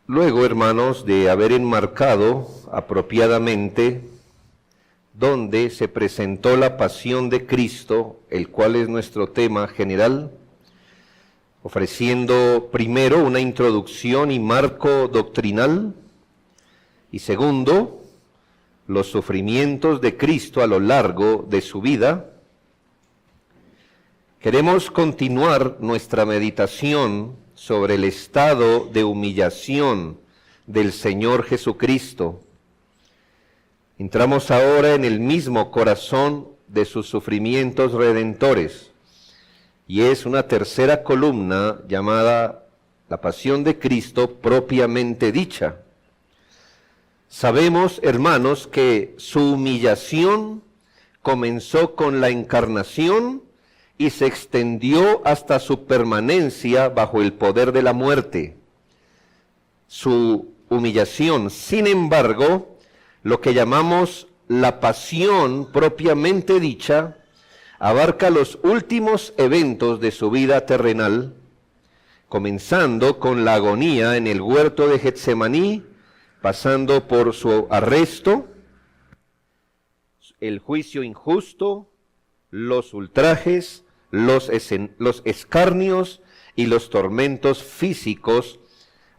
Luego, hermanos, de haber enmarcado apropiadamente donde se presentó la pasión de Cristo, el cual es nuestro tema general, ofreciendo primero una introducción y marco doctrinal, y segundo, los sufrimientos de Cristo a lo largo de su vida, queremos continuar nuestra meditación sobre el estado de humillación del Señor Jesucristo. Entramos ahora en el mismo corazón de sus sufrimientos redentores, y es una tercera columna llamada la pasión de Cristo propiamente dicha. Sabemos, hermanos, que su humillación comenzó con la encarnación y se extendió hasta su permanencia bajo el poder de la muerte. Su humillación, sin embargo, lo que llamamos la pasión propiamente dicha, abarca los últimos eventos de su vida terrenal, comenzando con la agonía en el huerto de Getsemaní, pasando por su arresto, el juicio injusto, los ultrajes, los escarnios y los tormentos físicos,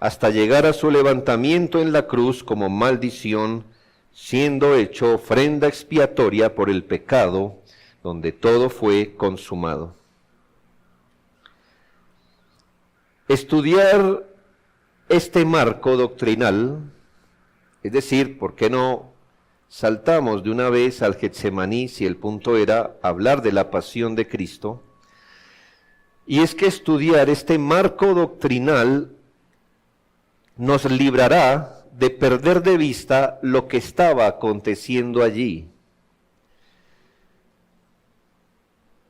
hasta llegar a su levantamiento en la cruz como maldición, siendo hecho ofrenda expiatoria por el pecado, donde todo fue consumado. Estudiar este marco doctrinal, es decir, ¿por qué no saltamos de una vez al Getsemaní si el punto era hablar de la pasión de Cristo? Y es que estudiar este marco doctrinal nos librará de perder de vista lo que estaba aconteciendo allí.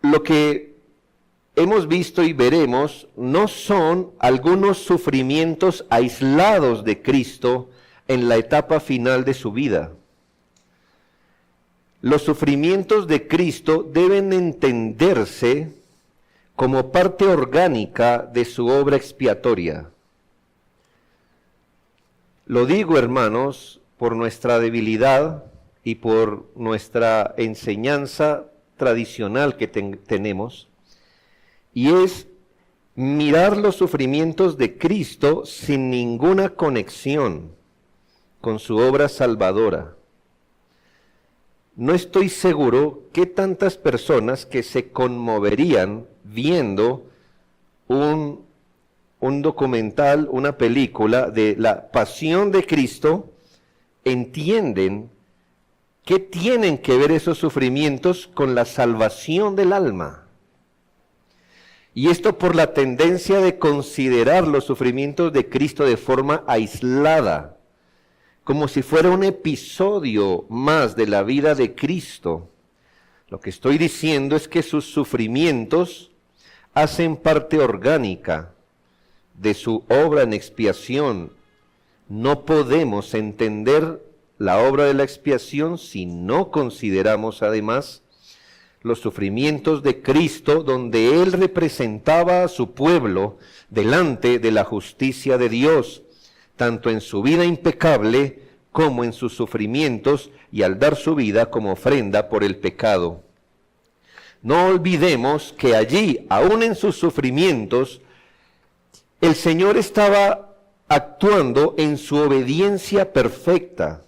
Lo que hemos visto y veremos no son algunos sufrimientos aislados de Cristo en la etapa final de su vida. Los sufrimientos de Cristo deben entenderse como parte orgánica de su obra expiatoria. Lo digo, hermanos, por nuestra debilidad y por nuestra enseñanza tradicional que tenemos, y es mirar los sufrimientos de Cristo sin ninguna conexión con su obra salvadora. No estoy seguro que tantas personas que se conmoverían viendo un documental, una película de la pasión de Cristo, entienden qué tienen que ver esos sufrimientos con la salvación del alma. Y esto por la tendencia de considerar los sufrimientos de Cristo de forma aislada, como si fuera un episodio más de la vida de Cristo. Lo que estoy diciendo es que sus sufrimientos hacen parte orgánica de su obra en expiación. No podemos entender la obra de la expiación si no consideramos además los sufrimientos de Cristo, donde Él representaba a su pueblo delante de la justicia de Dios, tanto en su vida impecable como en sus sufrimientos y al dar su vida como ofrenda por el pecado. No olvidemos que allí, aún en sus sufrimientos, el Señor estaba actuando en su obediencia perfecta.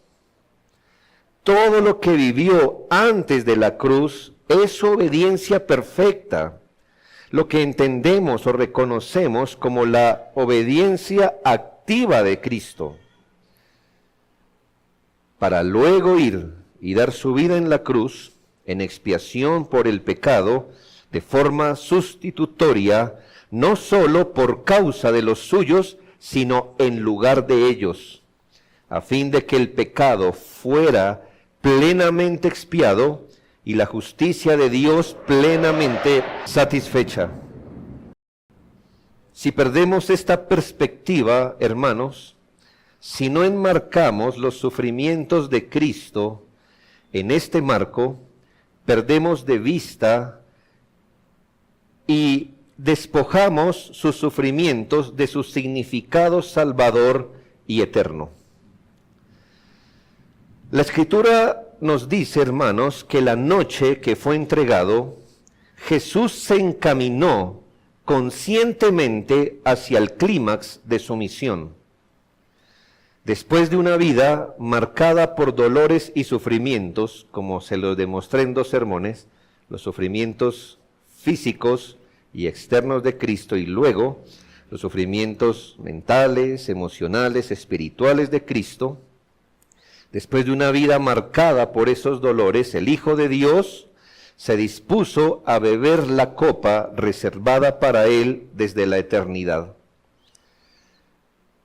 Todo lo que vivió antes de la cruz es su obediencia perfecta, lo que entendemos o reconocemos como la obediencia activa de Cristo, para luego ir y dar su vida en la cruz, en expiación por el pecado, de forma sustitutoria, no solo por causa de los suyos, sino en lugar de ellos, a fin de que el pecado fuera plenamente expiado y la justicia de Dios plenamente satisfecha. Si perdemos esta perspectiva, hermanos, si no enmarcamos los sufrimientos de Cristo en este marco, perdemos de vista y despojamos sus sufrimientos de su significado salvador y eterno. La Escritura nos dice, hermanos, que la noche que fue entregado, Jesús se encaminó conscientemente hacia el clímax de su misión. Después de una vida marcada por dolores y sufrimientos, como se lo demostré en 2 sermones, los sufrimientos físicos y externos de Cristo, y luego los sufrimientos mentales, emocionales, espirituales de Cristo, después de una vida marcada por esos dolores, el Hijo de Dios se dispuso a beber la copa reservada para él desde la eternidad,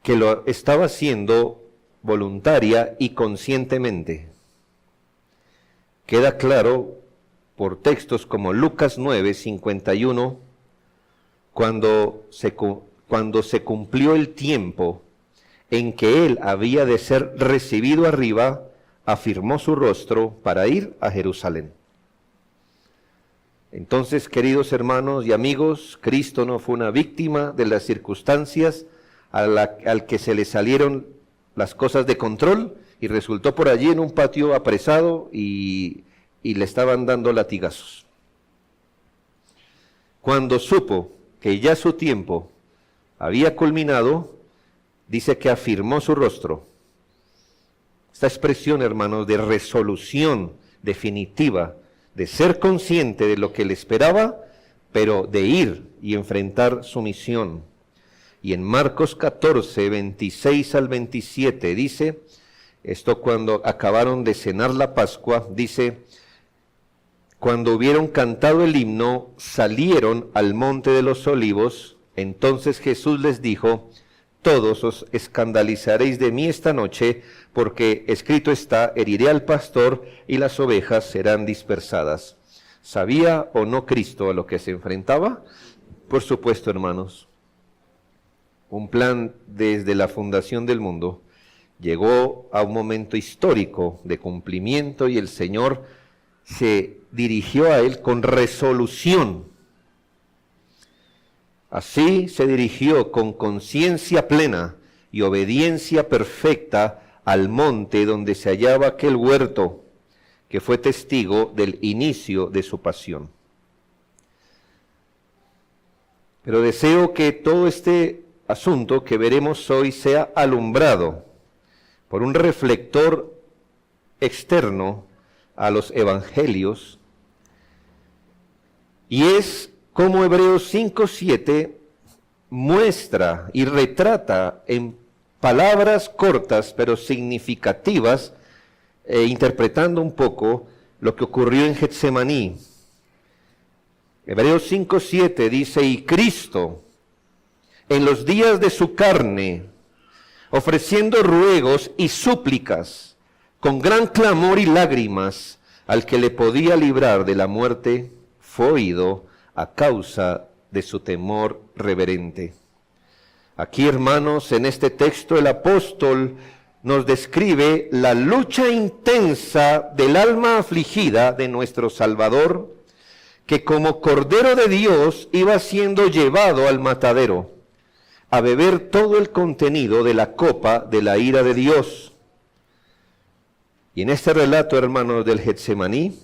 que lo estaba haciendo voluntaria y conscientemente. Queda claro por textos como Lucas 9, 51, cuando se cumplió el tiempo en que él había de ser recibido arriba, afirmó su rostro para ir a Jerusalén. Entonces, queridos hermanos y amigos, Cristo no fue una víctima de las circunstancias al que se le salieron las cosas de control y resultó por allí en un patio apresado y le estaban dando latigazos. Cuando supo que ya su tiempo había culminado, dice que afirmó su rostro. Esta expresión, hermanos, de resolución definitiva, de ser consciente de lo que le esperaba, pero de ir y enfrentar su misión. Y en Marcos 14, 26 al 27 dice, esto cuando acabaron de cenar la Pascua, dice, cuando hubieron cantado el himno, salieron al monte de los olivos, entonces Jesús les dijo, todos os escandalizaréis de mí esta noche, porque escrito está, heriré al pastor y las ovejas serán dispersadas. ¿Sabía o no Cristo a lo que se enfrentaba? Por supuesto, hermanos. Un plan desde la fundación del mundo llegó a un momento histórico de cumplimiento y el Señor se dirigió a él con resolución. Así se dirigió con conciencia plena y obediencia perfecta al monte donde se hallaba aquel huerto que fue testigo del inicio de su pasión. Pero deseo que todo este asunto que veremos hoy sea alumbrado por un reflector externo a los evangelios, y es como Hebreos 5:7 muestra y retrata en palabras cortas pero significativas, interpretando un poco lo que ocurrió en Getsemaní. Hebreos 5:7 dice, y Cristo, en los días de su carne, ofreciendo ruegos y súplicas, con gran clamor y lágrimas, al que le podía librar de la muerte, fue oído a causa de su temor reverente. Aquí, hermanos, en este texto el apóstol nos describe la lucha intensa del alma afligida de nuestro Salvador, que como Cordero de Dios iba siendo llevado al matadero, a beber todo el contenido de la copa de la ira de Dios. Y en este relato, hermanos, del Getsemaní,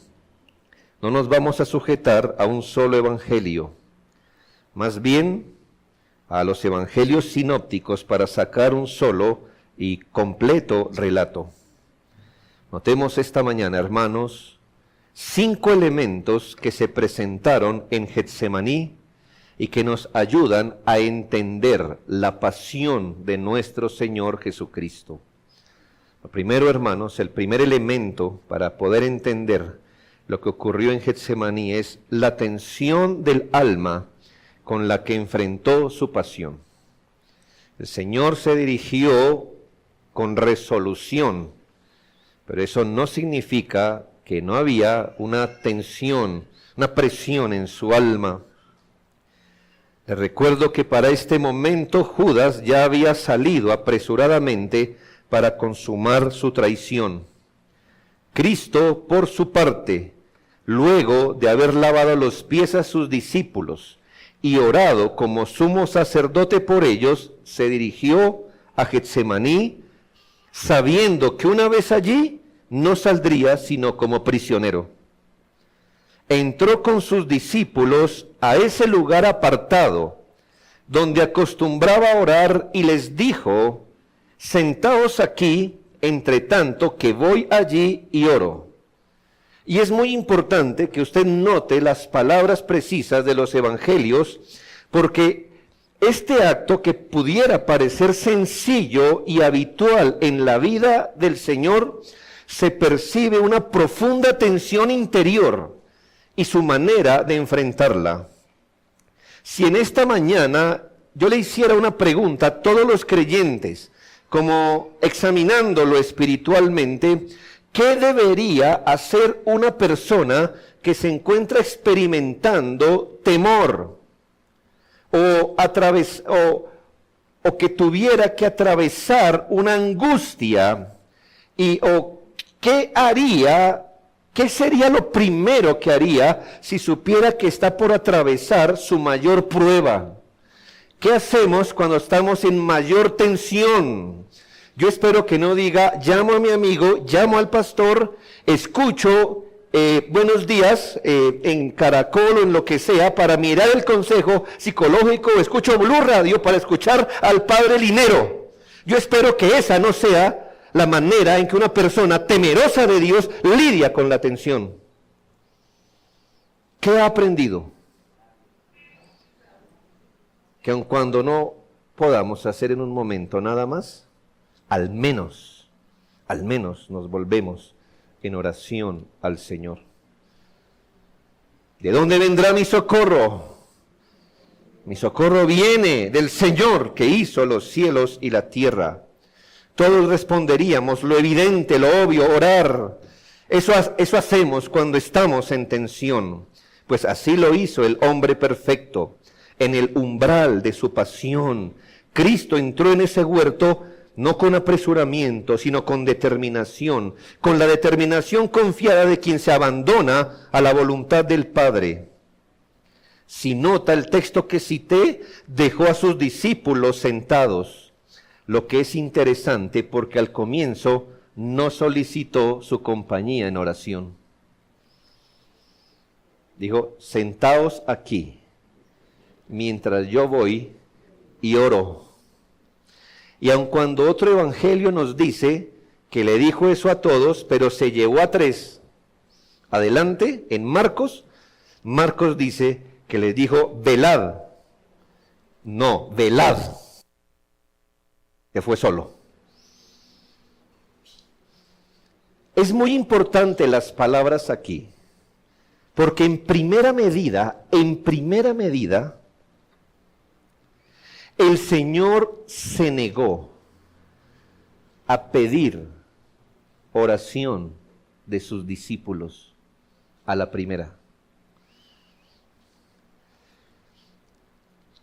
no nos vamos a sujetar a un solo evangelio, más bien a los evangelios sinópticos para sacar un solo y completo relato. Notemos esta mañana, hermanos, 5 elementos que se presentaron en Getsemaní y que nos ayudan a entender la pasión de nuestro Señor Jesucristo. Lo primero, hermanos, el primer elemento para poder entender lo que ocurrió en Getsemaní es la tensión del alma con la que enfrentó su pasión. El Señor se dirigió con resolución, pero eso no significa que no había una tensión, una presión en su alma. Les recuerdo que para este momento Judas ya había salido apresuradamente para consumar su traición. Cristo, por su parte, luego de haber lavado los pies a sus discípulos y orado como sumo sacerdote por ellos, se dirigió a Getsemaní, sabiendo que una vez allí no saldría sino como prisionero. Entró con sus discípulos a ese lugar apartado, donde acostumbraba a orar, y les dijo: sentaos aquí, entre tanto que voy allí y oro. Y es muy importante que usted note las palabras precisas de los evangelios, porque este acto, que pudiera parecer sencillo y habitual en la vida del Señor, se percibe una profunda tensión interior y su manera de enfrentarla. Si en esta mañana yo le hiciera una pregunta a todos los creyentes, como examinándolo espiritualmente, ¿qué debería hacer una persona que se encuentra experimentando temor o que tuviera que atravesar una angustia? O ¿qué haría? ¿Qué sería lo primero que haría si supiera que está por atravesar su mayor prueba? ¿Qué hacemos cuando estamos en mayor tensión? Yo espero que no diga: llamo a mi amigo, llamo al pastor, escucho buenos días en Caracol o en lo que sea para mirar el consejo psicológico, o escucho Blue Radio para escuchar al padre Linero. Yo espero que esa no sea la manera en que una persona temerosa de Dios lidia con la tensión. ¿Qué ha aprendido? Que aun cuando no podamos hacer en un momento nada más, al menos nos volvemos en oración al Señor. ¿De dónde vendrá mi socorro? Mi socorro viene del Señor que hizo los cielos y la tierra. Todos responderíamos lo evidente, lo obvio: orar. Eso hacemos cuando estamos en tensión. Pues así lo hizo el hombre perfecto. En el umbral de su pasión, Cristo entró en ese huerto no con apresuramiento, sino con determinación, con la determinación confiada de quien se abandona a la voluntad del Padre. Si nota el texto que cité, dejó a sus discípulos sentados. Lo que es interesante, porque al comienzo no solicitó su compañía en oración. Dijo: sentaos aquí, mientras yo voy y oro. Y aun cuando otro evangelio nos dice que le dijo eso a todos, pero se llevó a 3. Adelante, en Marcos dice que les dijo: velad. No, velad. Que fue solo. Es muy importante las palabras aquí, porque en primera medida, el Señor se negó a pedir oración de sus discípulos a la primera.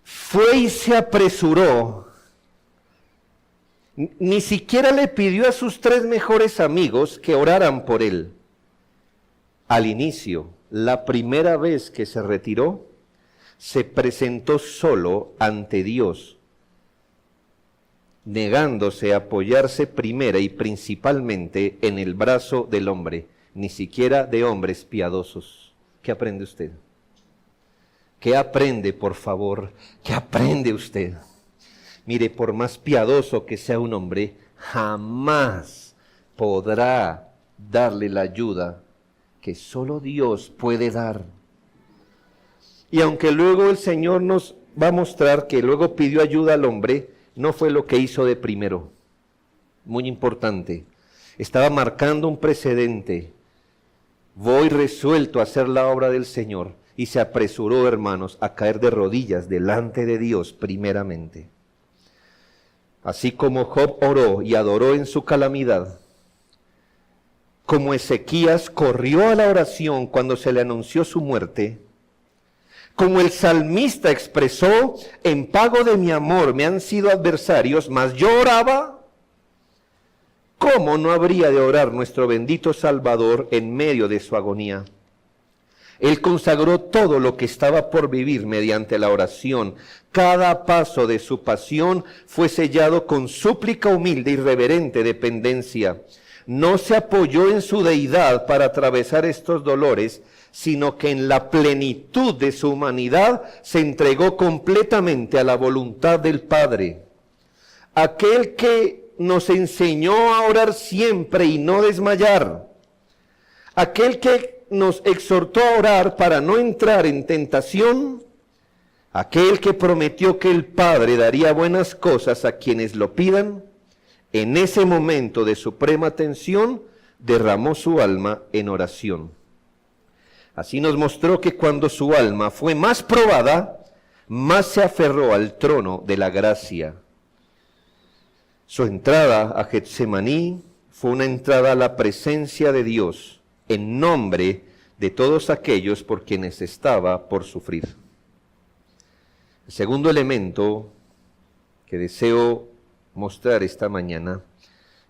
Fue y se apresuró. Ni siquiera le pidió a sus 3 mejores amigos que oraran por él. Al inicio, la primera vez que se retiró, se presentó solo ante Dios, negándose a apoyarse primera y principalmente en el brazo del hombre, ni siquiera de hombres piadosos. ¿Qué aprende usted? ¿Qué aprende, por favor? ¿Qué aprende usted? Mire, por más piadoso que sea un hombre, jamás podrá darle la ayuda que solo Dios puede dar. Y aunque luego el Señor nos va a mostrar que luego pidió ayuda al hombre, no fue lo que hizo de primero. Muy importante. Estaba marcando un precedente. Voy resuelto a hacer la obra del Señor. Y se apresuró, hermanos, a caer de rodillas delante de Dios primeramente. Así como Job oró y adoró en su calamidad, como Ezequías corrió a la oración cuando se le anunció su muerte, como el salmista expresó: en pago de mi amor me han sido adversarios, mas yo oraba, ¿cómo no habría de orar nuestro bendito Salvador en medio de su agonía? Él consagró todo lo que estaba por vivir mediante la oración. Cada paso de su pasión fue sellado con súplica humilde y reverente dependencia. No se apoyó en su deidad para atravesar estos dolores, sino que en la plenitud de su humanidad se entregó completamente a la voluntad del Padre. Aquel que nos enseñó a orar siempre y no desmayar. Aquel que nos exhortó a orar para no entrar en tentación. Aquel que prometió que el Padre daría buenas cosas a quienes lo pidan. En ese momento de suprema tensión, derramó su alma en oración. Así nos mostró que cuando su alma fue más probada, más se aferró al trono de la gracia. Su entrada a Getsemaní fue una entrada a la presencia de Dios, en nombre de todos aquellos por quienes estaba por sufrir. El segundo elemento que deseo mostrar esta mañana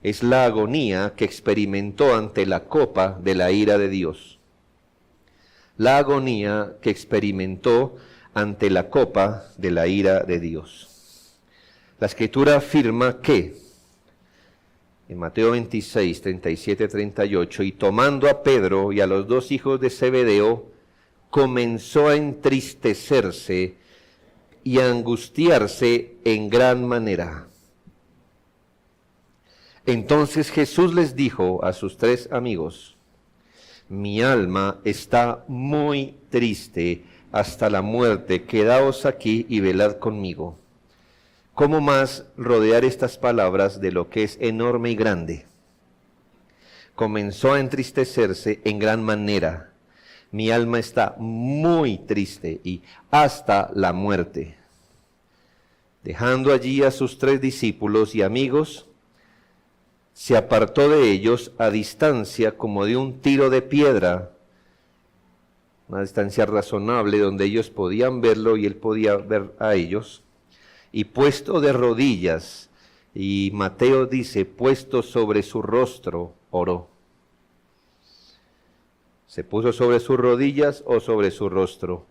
es la agonía que experimentó ante la copa de la ira de Dios. La agonía que experimentó ante la copa de la ira de Dios. La Escritura afirma que, en Mateo 26, 37, 38, y tomando a Pedro y a los dos hijos de Zebedeo, comenzó a entristecerse y a angustiarse en gran manera. Entonces Jesús les dijo a sus tres amigos: mi alma está muy triste hasta la muerte, quedaos aquí y velad conmigo. ¿Cómo más rodear estas palabras de lo que es enorme y grande? Comenzó a entristecerse en gran manera. Mi alma está muy triste y hasta la muerte. Dejando allí a sus tres discípulos y amigos, se apartó de ellos a distancia como de un tiro de piedra, una distancia razonable donde ellos podían verlo y él podía ver a ellos, y puesto de rodillas, y Mateo dice, puesto sobre su rostro, oró. ¿Se puso sobre sus rodillas o sobre su rostro?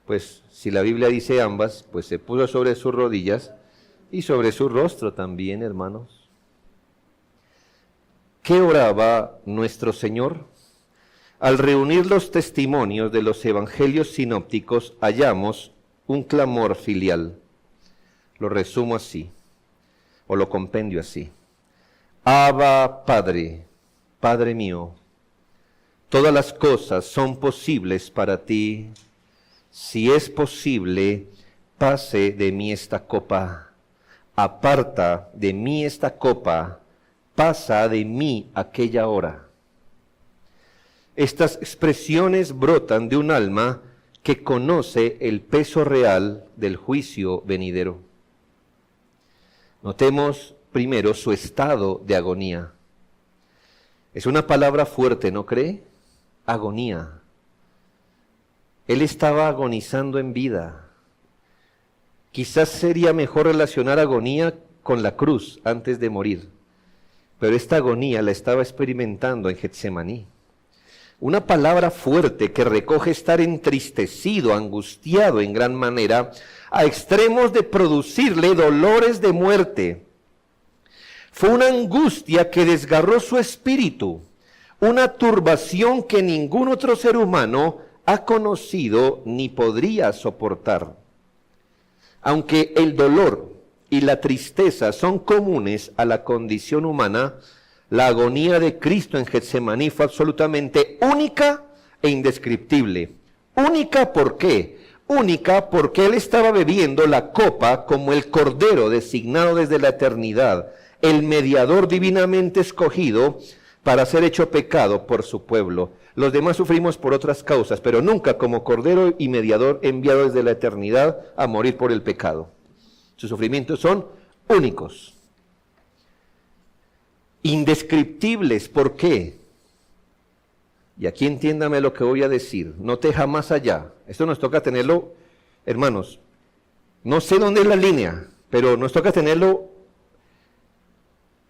Pues si la Biblia dice ambas, pues se puso sobre sus rodillas y sobre su rostro también, hermanos. ¿Qué oraba nuestro Señor? Al reunir los testimonios de los evangelios sinópticos, hallamos un clamor filial. Lo resumo así, o lo compendio así. Abba, Padre, Padre mío, todas las cosas son posibles para ti. Si es posible, pase de mí esta copa. Aparta de mí esta copa. Pasa de mí aquella hora. Estas expresiones brotan de un alma que conoce el peso real del juicio venidero. Notemos primero su estado de agonía. Es una palabra fuerte, ¿no cree? Agonía. Él estaba agonizando en vida. Quizás sería mejor relacionar agonía con la cruz antes de morir. Pero esta agonía la estaba experimentando en Getsemaní. Una palabra fuerte que recoge estar entristecido, angustiado en gran manera, a extremos de producirle dolores de muerte. Fue una angustia que desgarró su espíritu, una turbación que ningún otro ser humano ha conocido ni podría soportar. Aunque el dolor y la tristeza son comunes a la condición humana, la agonía de Cristo en Getsemaní fue absolutamente única e indescriptible. Única, ¿por qué? Única porque Él estaba bebiendo la copa como el Cordero designado desde la eternidad, el mediador divinamente escogido para ser hecho pecado por su pueblo. Los demás sufrimos por otras causas, pero nunca como Cordero y mediador enviado desde la eternidad a morir por el pecado. Sus sufrimientos son únicos, indescriptibles. ¿Por qué? Y aquí entiéndame lo que voy a decir. Note jamás allá. Esto nos toca tenerlo, hermanos. No sé dónde es la línea, pero nos toca tenerlo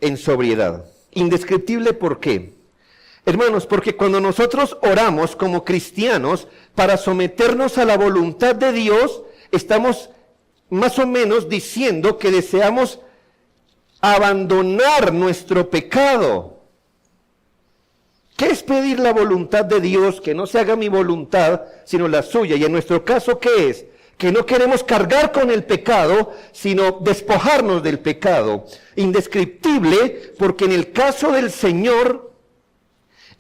en sobriedad. Indescriptible, ¿por qué? Hermanos, porque cuando nosotros oramos como cristianos para someternos a la voluntad de Dios, estamos más o menos diciendo que deseamos abandonar nuestro pecado. ¿Qué es pedir la voluntad de Dios? Que no se haga mi voluntad, sino la suya. Y en nuestro caso, ¿qué es? Que no queremos cargar con el pecado, sino despojarnos del pecado. Indescriptible, porque en el caso del Señor,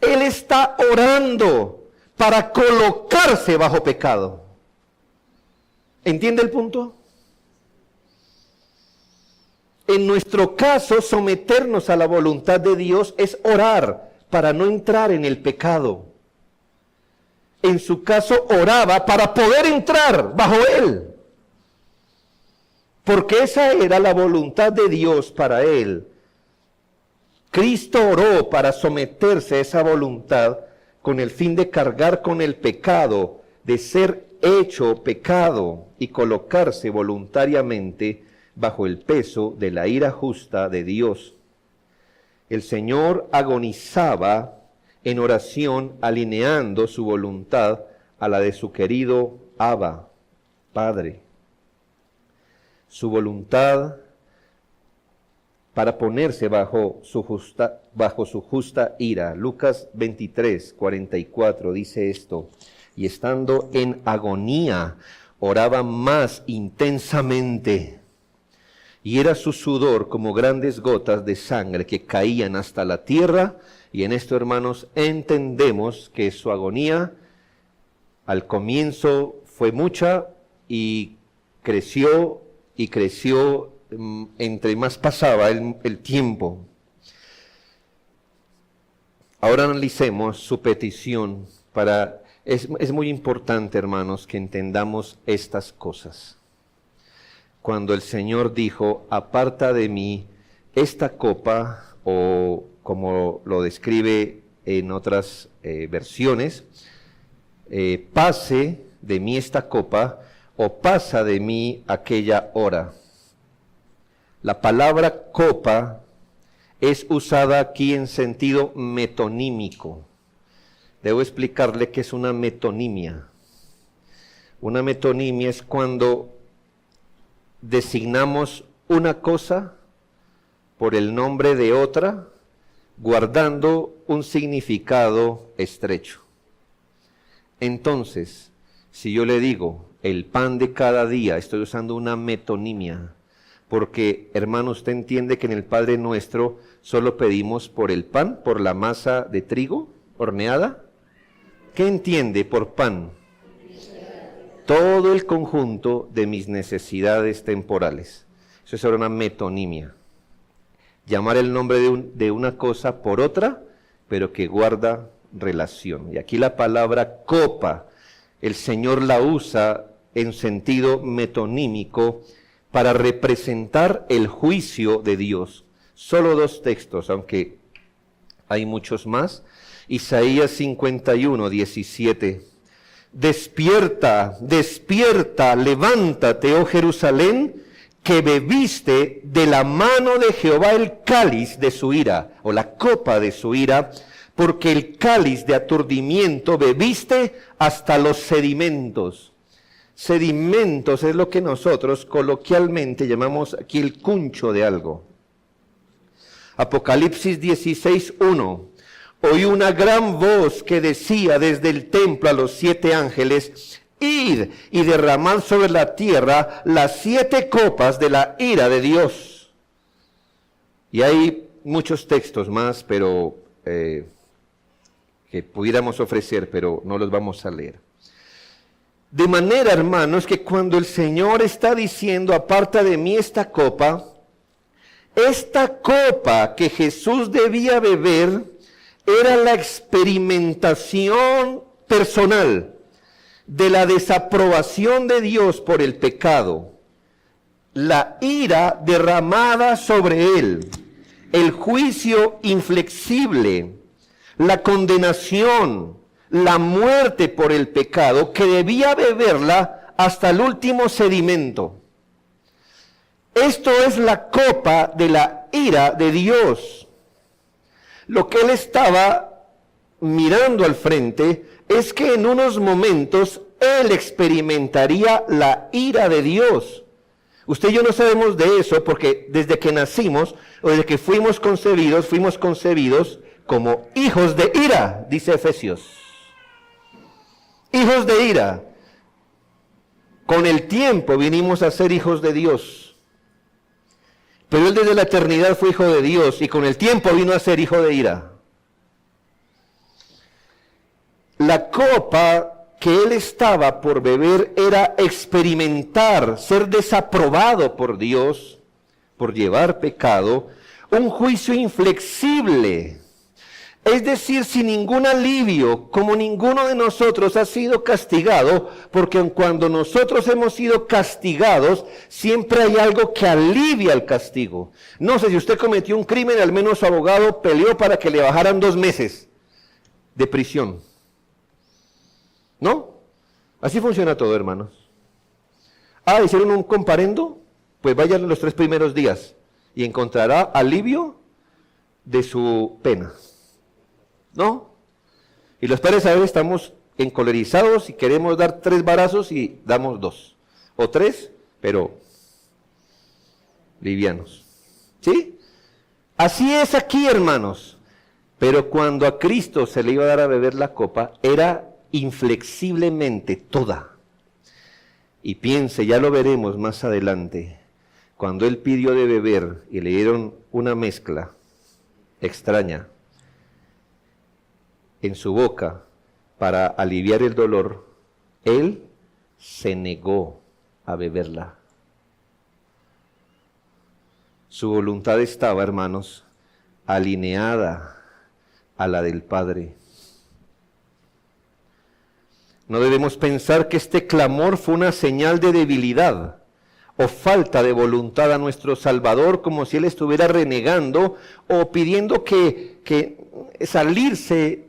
Él está orando para colocarse bajo pecado. ¿Entiende el punto? En nuestro caso, someternos a la voluntad de Dios es orar para no entrar en el pecado. En su caso, oraba para poder entrar bajo Él. Porque esa era la voluntad de Dios para Él. Cristo oró para someterse a esa voluntad con el fin de cargar con el pecado, de ser hecho pecado y colocarse voluntariamente bajo el peso de la ira justa de Dios. El Señor agonizaba en oración, alineando su voluntad a la de su querido Abba, Padre. Su voluntad para ponerse bajo su justa ira. Lucas 23, 44 dice esto: y estando en agonía, oraba más intensamente, y era su sudor como grandes gotas de sangre que caían hasta la tierra. Y en esto, hermanos, entendemos que su agonía al comienzo fue mucha y creció entre más pasaba el tiempo. Ahora analicemos su petición. Es muy importante, hermanos, que entendamos estas cosas. Cuando el Señor dijo: aparta de mí esta copa, o como lo describe en otras versiones, pase de mí esta copa, o pasa de mí aquella hora. La palabra copa es usada aquí en sentido metonímico. Debo explicarle qué es una metonimia. Una metonimia es cuando designamos una cosa por el nombre de otra, guardando un significado estrecho. Entonces, si yo le digo el pan de cada día, estoy usando una metonimia, porque, hermano, usted entiende que en el Padre Nuestro solo pedimos por el pan, por la masa de trigo horneada. ¿Qué entiende por pan? Todo el conjunto de mis necesidades temporales. Eso es ahora una metonimia. Llamar el nombre de una cosa por otra, pero que guarda relación. Y aquí la palabra copa, el Señor la usa en sentido metonímico para representar el juicio de Dios. Solo dos textos, aunque hay muchos más. Isaías 51, 17. Despierta, despierta, levántate, oh Jerusalén, que bebiste de la mano de Jehová el cáliz de su ira, o la copa de su ira, porque el cáliz de aturdimiento bebiste hasta los sedimentos. Sedimentos es lo que nosotros coloquialmente llamamos aquí el cuncho de algo. Apocalipsis 16, 1. Oí una gran voz que decía desde el templo a los 7 ángeles: id y derramad sobre la tierra las 7 copas de la ira de Dios. Y hay muchos textos más, pero que pudiéramos ofrecer, pero no los vamos a leer. De manera, hermanos, que cuando el Señor está diciendo: aparta de mí esta copa que Jesús debía beber era la experimentación personal de la desaprobación de Dios por el pecado, la ira derramada sobre él, el juicio inflexible, la condenación, la muerte por el pecado, que debía beberla hasta el último sedimento. Esto es la copa de la ira de Dios. Lo que él estaba mirando al frente es que en unos momentos él experimentaría la ira de Dios. Usted y yo no sabemos de eso porque desde que nacimos o desde que fuimos concebidos como hijos de ira, dice Efesios. Hijos de ira. Con el tiempo vinimos a ser hijos de Dios. Pero él desde la eternidad fue hijo de Dios y con el tiempo vino a ser hijo de ira. La copa que él estaba por beber era experimentar, ser desaprobado por Dios, por llevar pecado, un juicio inflexible. Es decir, sin ningún alivio, como ninguno de nosotros ha sido castigado, porque cuando nosotros hemos sido castigados, siempre hay algo que alivia el castigo. No sé si usted cometió un crimen, al menos su abogado peleó para que le bajaran 2 meses de prisión. ¿No? Así funciona todo, hermanos. ¿Hicieron un comparendo? Pues vayan los 3 primeros días y encontrará alivio de su pena. ¿No? Y los padres a veces estamos encolerizados y queremos dar 3 varazos y damos 2. O 3, pero livianos. ¿Sí? Así es aquí, hermanos. Pero cuando a Cristo se le iba a dar a beber la copa, era inflexiblemente toda. Y piense, ya lo veremos más adelante, cuando él pidió de beber y le dieron una mezcla extraña en su boca para aliviar el dolor, él se negó a beberla. Su voluntad estaba, hermanos, alineada a la del Padre. No debemos pensar que este clamor fue una señal de debilidad o falta de voluntad a nuestro Salvador, como si Él estuviera renegando o pidiendo que salirse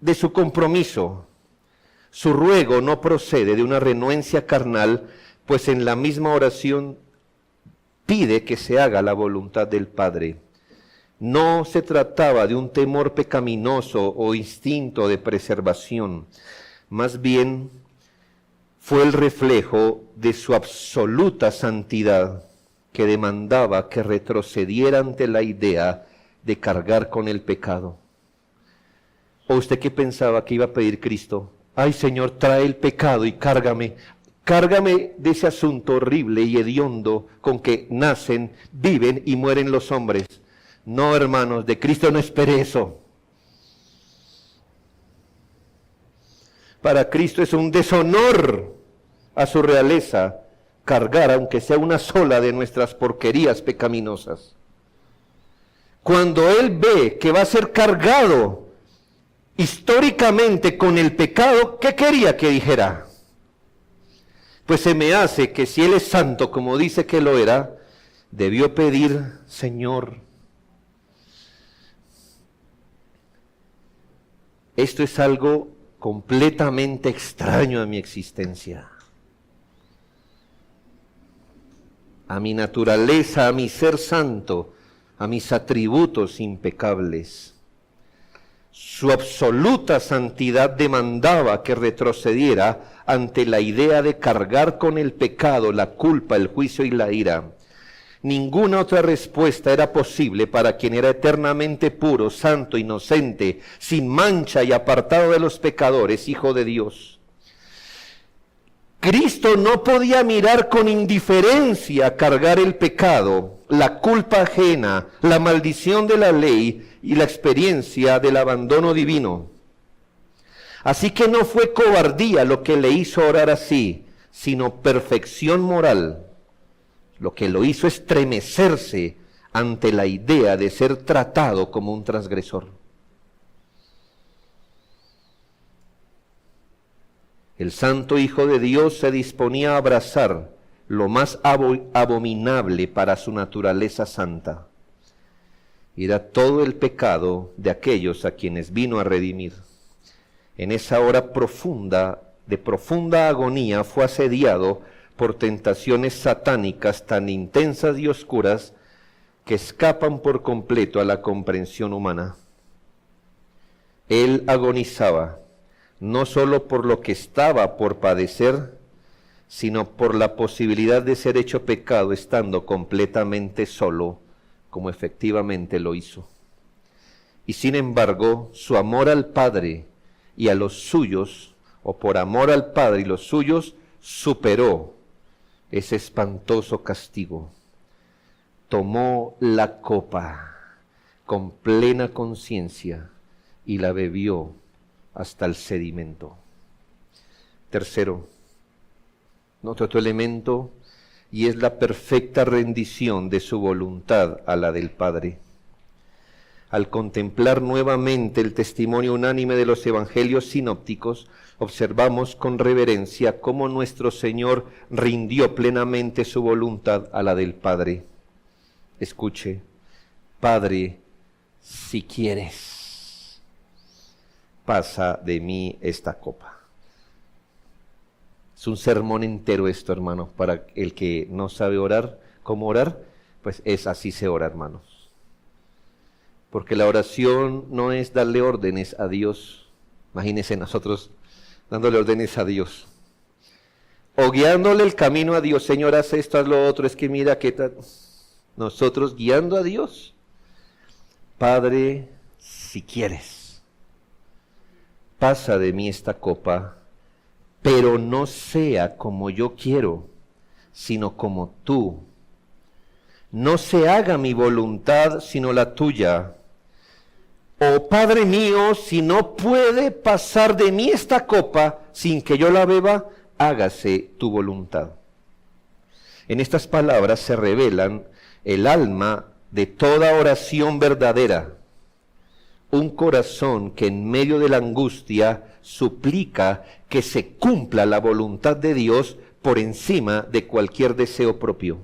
de su compromiso. Su ruego no procede de una renuencia carnal, pues en la misma oración pide que se haga la voluntad del Padre. No se trataba de un temor pecaminoso o instinto de preservación. Más bien fue el reflejo de su absoluta santidad que demandaba que retrocediera ante la idea de cargar con el pecado. ¿O usted qué pensaba que iba a pedir Cristo? Ay, Señor, trae el pecado y cárgame de ese asunto horrible y hediondo con que nacen, viven y mueren los hombres. No, hermanos, de Cristo no espere eso. Para Cristo es un deshonor a su realeza cargar, aunque sea una sola de nuestras porquerías pecaminosas. Cuando Él ve que va a ser cargado históricamente con el pecado, ¿qué quería que dijera? Pues se me hace que si Él es santo, como dice que lo era, debió pedir, Señor, esto es algo completamente extraño a mi existencia, a mi naturaleza, a mi ser santo, a mis atributos impecables. Su absoluta santidad demandaba que retrocediera ante la idea de cargar con el pecado, la culpa, el juicio y la ira. Ninguna otra respuesta era posible para quien era eternamente puro, santo, inocente, sin mancha y apartado de los pecadores, hijo de Dios. Cristo no podía mirar con indiferencia cargar el pecado, la culpa ajena, la maldición de la ley y la experiencia del abandono divino. Así que no fue cobardía lo que le hizo orar así, sino perfección moral. Lo que lo hizo estremecerse ante la idea de ser tratado como un transgresor. El santo Hijo de Dios se disponía a abrazar lo más abominable para su naturaleza santa. Era todo el pecado de aquellos a quienes vino a redimir. En esa hora profunda, de profunda agonía, fue asediado por tentaciones satánicas tan intensas y oscuras que escapan por completo a la comprensión humana. Él agonizaba, no solo por lo que estaba por padecer, sino por la posibilidad de ser hecho pecado estando completamente solo, como efectivamente lo hizo. Y sin embargo, su amor al Padre y a los suyos, o por amor al Padre y los suyos, superó ese espantoso castigo. Tomó la copa con plena conciencia y la bebió hasta el sedimento. Tercero, otro elemento, y es la perfecta rendición de su voluntad a la del Padre. Al contemplar nuevamente el testimonio unánime de los evangelios sinópticos, observamos con reverencia cómo nuestro Señor rindió plenamente su voluntad a la del Padre. Escuche, Padre, si quieres, pasa de mí esta copa. Es un sermón entero esto, hermanos, para el que no sabe orar, cómo orar, pues es así se ora, hermanos. Porque la oración no es darle órdenes a Dios. Imagínense nosotros dándole órdenes a Dios. O guiándole el camino a Dios, Señor, haz esto, haz lo otro, es que mira qué tal. Nosotros guiando a Dios. Padre, si quieres, pasa de mí esta copa, pero no sea como yo quiero, sino como tú. No se haga mi voluntad, sino la tuya. Oh Padre mío, si no puede pasar de mí esta copa sin que yo la beba, hágase tu voluntad. En estas palabras se revelan el alma de toda oración verdadera. Un corazón que en medio de la angustia suplica que se cumpla la voluntad de Dios por encima de cualquier deseo propio.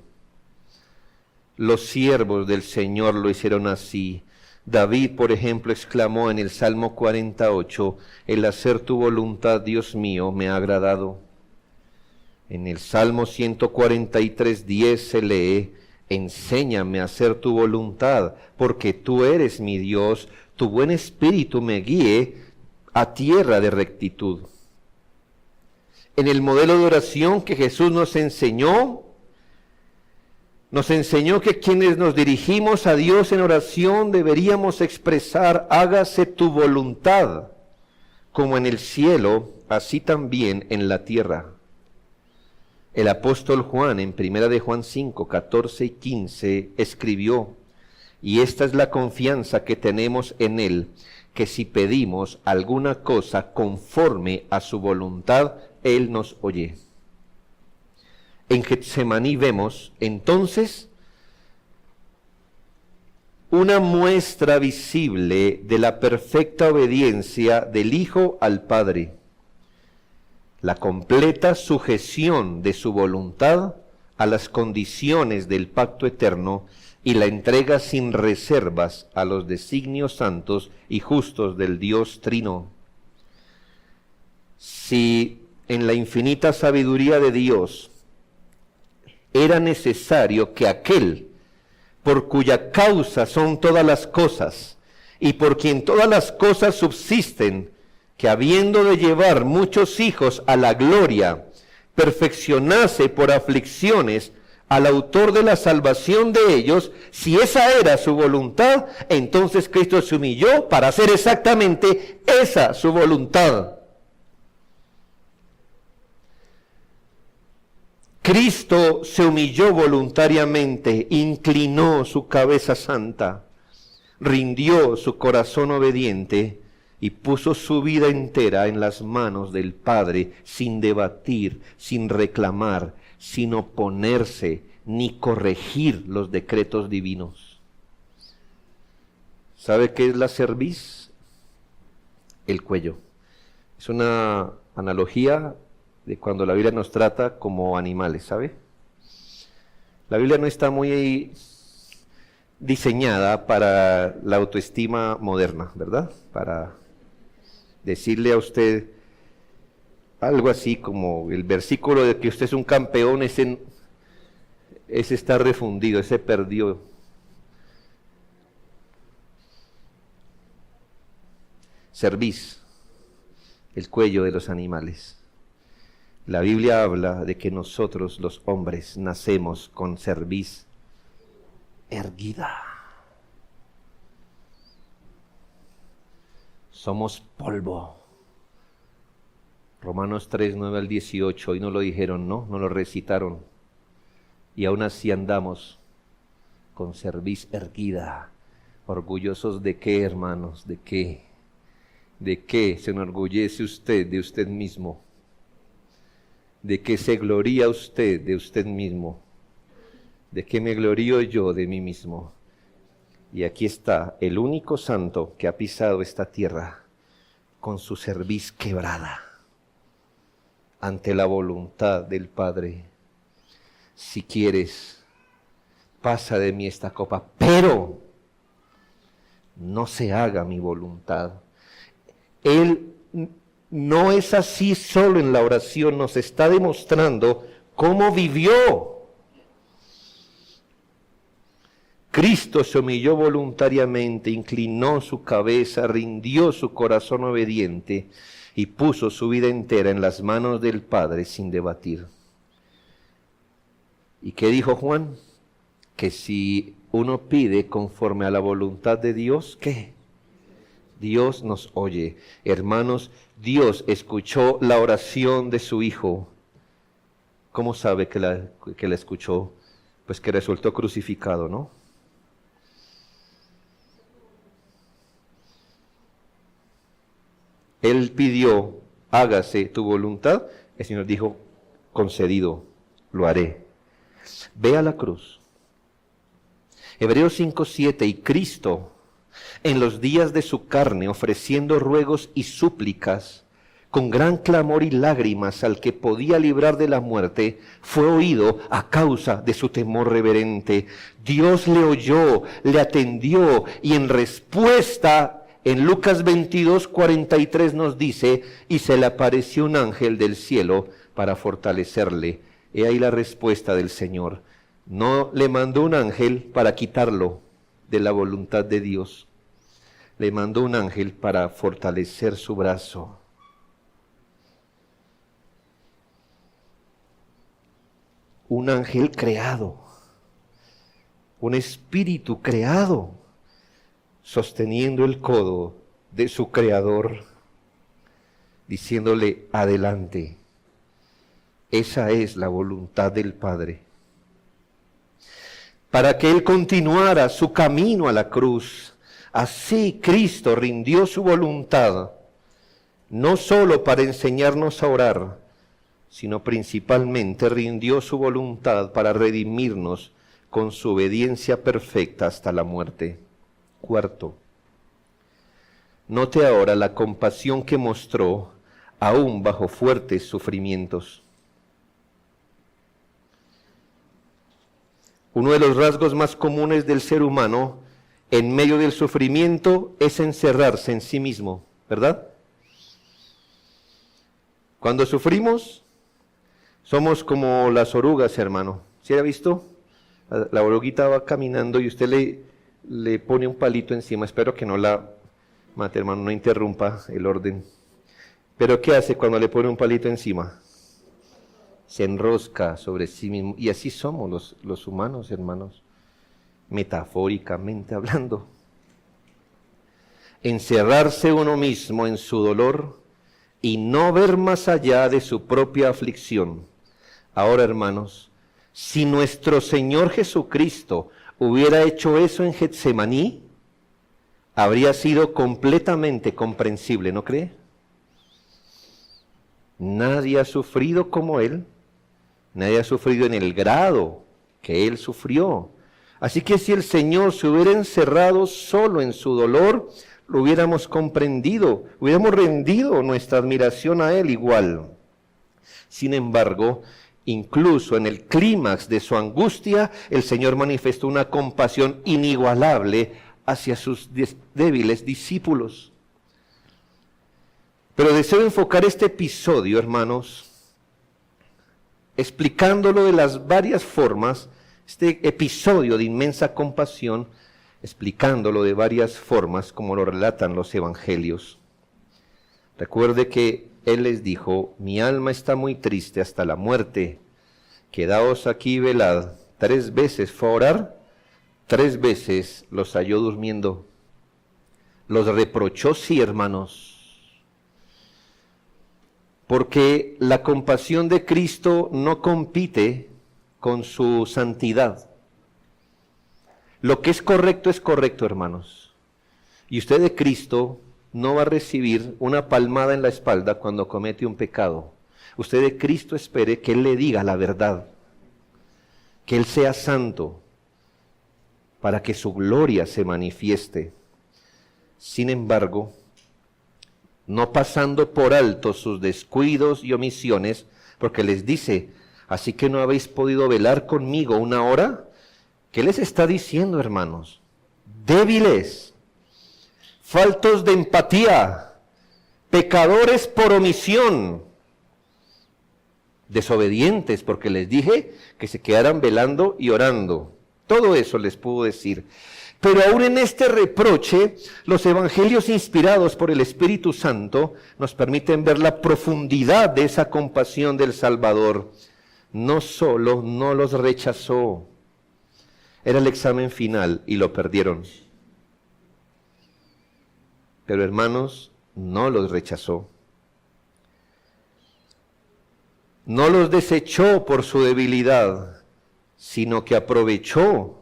Los siervos del Señor lo hicieron así. David, por ejemplo, exclamó en el Salmo 48, el hacer tu voluntad, Dios mío, me ha agradado. En el Salmo 143:10 se lee, enséñame a hacer tu voluntad, porque tú eres mi Dios, tu buen espíritu me guíe a tierra de rectitud. En el modelo de oración que Jesús nos enseñó que quienes nos dirigimos a Dios en oración deberíamos expresar, hágase tu voluntad, como en el cielo, así también en la tierra. El apóstol Juan, en 1 de Juan 5, 14 y 15, escribió, y esta es la confianza que tenemos en Él, que si pedimos alguna cosa conforme a su voluntad, Él nos oye. En Getsemaní vemos, entonces, una muestra visible de la perfecta obediencia del Hijo al Padre, la completa sujeción de su voluntad a las condiciones del pacto eterno y la entrega sin reservas a los designios santos y justos del Dios Trino. Si en la infinita sabiduría de Dios era necesario que aquel por cuya causa son todas las cosas y por quien todas las cosas subsisten, que habiendo de llevar muchos hijos a la gloria, perfeccionase por aflicciones al autor de la salvación de ellos, si esa era su voluntad, entonces Cristo se humilló para hacer exactamente esa su voluntad. Cristo se humilló voluntariamente, inclinó su cabeza santa, rindió su corazón obediente y puso su vida entera en las manos del Padre, sin debatir, sin reclamar, sin oponerse, ni corregir los decretos divinos. ¿Sabe qué es la cerviz? El cuello. Es una analogía de cuando la Biblia nos trata como animales, ¿sabe? La Biblia no está muy diseñada para la autoestima moderna, ¿verdad? Para decirle a usted algo así como el versículo de que usted es un campeón, ese está refundido, ese perdió. cerviz, el cuello de los animales. La Biblia habla de que nosotros los hombres nacemos con cerviz erguida. Somos polvo. Romanos 3, 9 al 18, hoy no lo dijeron, no lo recitaron. Y aún así andamos con cerviz erguida. ¿Orgullosos de qué, hermanos? ¿De qué? ¿De qué se enorgullece usted de usted mismo? ¿De qué se gloría usted de usted mismo? ¿De qué me glorío yo de mí mismo? Y aquí está el único santo que ha pisado esta tierra con su cerviz quebrada ante la voluntad del Padre. Si quieres, pasa de mí esta copa, pero no se haga mi voluntad. Él no es así solo en la oración, nos está demostrando cómo vivió. Cristo se humilló voluntariamente, inclinó su cabeza, rindió su corazón obediente y puso su vida entera en las manos del Padre sin debatir. ¿Y qué dijo Juan? Que si uno pide conforme a la voluntad de Dios, ¿qué? Dios nos oye. Hermanos, Dios escuchó la oración de su Hijo. ¿Cómo sabe que la escuchó? Pues que resultó crucificado, ¿no? Él pidió, hágase tu voluntad. El Señor dijo, concedido, lo haré. Ve a la cruz. Hebreos 5:7, y Cristo, en los días de su carne, ofreciendo ruegos y súplicas, con gran clamor y lágrimas al que podía librar de la muerte, fue oído a causa de su temor reverente. Dios le oyó, le atendió, y en respuesta, en Lucas 22:43 nos dice, y se le apareció un ángel del cielo para fortalecerle. He ahí la respuesta del Señor. No le mandó un ángel para quitarlo de la voluntad de Dios. Le mandó un ángel para fortalecer su brazo. Un ángel creado, un espíritu creado, sosteniendo el codo de su creador, diciéndole, adelante. Esa es la voluntad del Padre. Para que Él continuara su camino a la cruz. Así Cristo rindió su voluntad, no solo para enseñarnos a orar, sino principalmente rindió su voluntad para redimirnos con su obediencia perfecta hasta la muerte. Cuarto, note ahora la compasión que mostró aún bajo fuertes sufrimientos. Uno de los rasgos más comunes del ser humano en medio del sufrimiento es encerrarse en sí mismo, ¿verdad? Cuando sufrimos, somos como las orugas, hermano. ¿Sí ha visto? La oruguita va caminando y usted le pone un palito encima. Espero que no la mate, hermano, no interrumpa el orden. Pero ¿qué hace cuando le pone un palito encima? Se enrosca sobre sí mismo. Y así somos los humanos, hermanos, metafóricamente hablando. Encerrarse uno mismo en su dolor y no ver más allá de su propia aflicción. Ahora, hermanos, si nuestro Señor Jesucristo hubiera hecho eso en Getsemaní, habría sido completamente comprensible, ¿no cree? Nadie ha sufrido como Él, nadie ha sufrido en el grado que Él sufrió. Así que si el Señor se hubiera encerrado solo en su dolor, lo hubiéramos comprendido, hubiéramos rendido nuestra admiración a Él igual. Sin embargo, incluso en el clímax de su angustia, el Señor manifestó una compasión inigualable hacia sus débiles discípulos. Pero deseo enfocar este episodio, hermanos, explicándolo de las varias formas, este episodio de inmensa compasión, explicándolo de varias formas como lo relatan los evangelios. Recuerde que Él les dijo, mi alma está muy triste hasta la muerte, quedaos aquí y velad. 3 veces fue a orar, 3 veces los halló durmiendo. Los reprochó, sí, hermanos, porque la compasión de Cristo no compite con su santidad. Lo que es correcto, hermanos. Y usted de Cristo no va a recibir una palmada en la espalda cuando comete un pecado. Usted de Cristo espere que Él le diga la verdad, que Él sea santo, para que su gloria se manifieste. Sin embargo, no pasando por alto sus descuidos y omisiones, porque les dice, así que no habéis podido velar conmigo 1 hora. ¿Qué les está diciendo, hermanos? Débiles, faltos de empatía, pecadores por omisión, desobedientes, porque les dije que se quedaran velando y orando. Todo eso les puedo decir. Pero aún en este reproche, los evangelios inspirados por el Espíritu Santo nos permiten ver la profundidad de esa compasión del Salvador. No solo no los rechazó, era el examen final y lo perdieron. Pero hermanos, no los rechazó. No los desechó por su debilidad, sino que aprovechó.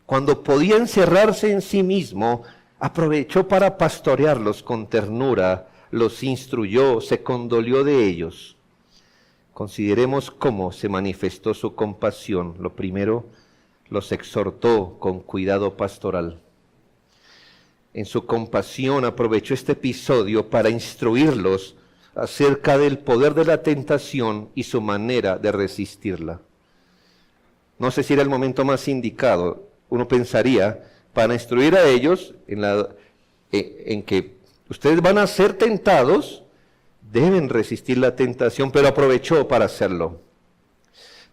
Cuando podía encerrarse en sí mismo, aprovechó para pastorearlos con ternura, los instruyó, se condolió de ellos. Consideremos cómo se manifestó su compasión. Lo primero, los exhortó con cuidado pastoral. En su compasión aprovechó este episodio para instruirlos acerca del poder de la tentación y su manera de resistirla. No sé si era el momento más indicado. Uno pensaría, para instruir a ellos en que ustedes van a ser tentados, deben resistir la tentación, pero aprovechó para hacerlo.